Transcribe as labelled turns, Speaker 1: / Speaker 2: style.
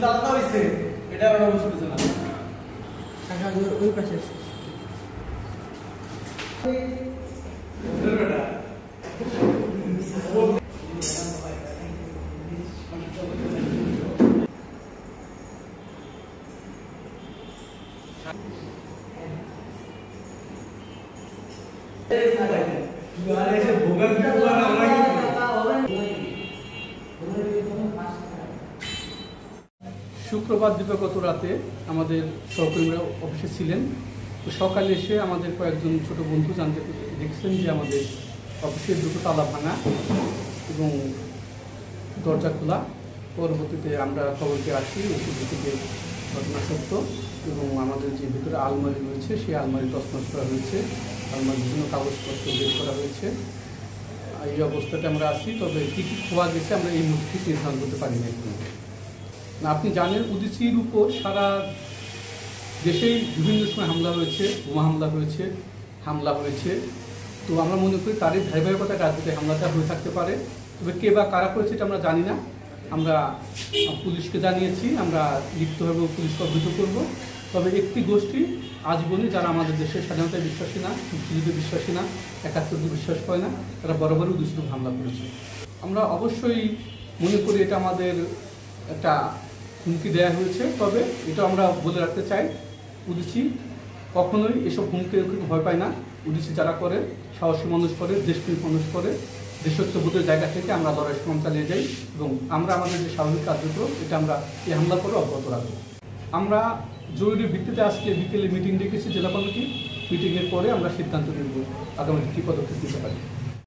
Speaker 1: আলাদা হয়েছে এটা আমরা বুঝতেছি না।
Speaker 2: ওই পাশে
Speaker 3: শুক্রবার দিবাগত রাতে আমাদের সহকর্মীরা অফিসে ছিলেন। তো সকালে এসে আমাদের কয়েকজন ছোট বন্ধু জানতে দেখছেন যে আমাদের অফিসের দুটো তালা ভাঙা এবং দরজা খোলা। পরবর্তীতে আমরা খবরকে আসি, এসে দেখি যে ঘটনা সত্য এবং আমাদের যে ভিতরে আলমারি রয়েছে সেই আলমারি তছনছ করা হয়েছে, আলমারির বিভিন্ন কাগজপত্র বের করা হয়েছে। এই অবস্থাতে আমরা আসি, তবে কী কী খোয়া গেছে আমরা এই মুহূর্তে ঠিক নির্ধারণ করতে পারি না। না, আপনি জানেন উদীচীর উপর সারা দেশেই বিভিন্ন সময় হামলা হয়েছে, বোমা হামলা হয়েছে। তো আমরা মনে করি তারই ধারাবাহিকতা রাজনীতি হামলাটা হয়ে থাকতে পারে। তবে কে বা কারা করেছে এটা আমরা জানি না। আমরা পুলিশকে জানিয়েছি, আমরা লিখিতভাবে পুলিশকে অবহিত করব। তবে একটি গোষ্ঠী আজীবনই যারা আমাদের দেশের স্বাধীনতায় বিশ্বাসী না, মুক্তিযুদ্ধে বিশ্বাসী না, একাত্তরকে বিশ্বাস করে না, তারা বরাবরই উদীচীর উপর হামলা করেছে। আমরা অবশ্যই মনে করি এটা আমাদের একটা হুমকি দেওয়া হয়েছে। তবে এটা আমরা বলে রাখতে চাই, উদীচী কখনোই এসব হুমকি ভয় পায় না। উদীচী যারা করে সাহসী মানুষ করে, দেশপ্রেমিক মানুষ করে, দেশত্ববোধের জায়গা থেকে আমরা লড়াই সংগ্রাম চালিয়ে যাই এবং আমরা আমাদের যে স্বাভাবিক কার্যক্রম এটা আমরা এই হামলা করে অব্যাহত রাখবো। আমরা জরুরি ভিত্তিতে আজকে বিকেলে মিটিং ডেকেছি জেলা কমিটি। মিটিংয়ের পরে আমরা সিদ্ধান্ত নেব আগামী কী পদক্ষেপ নিতে পারি।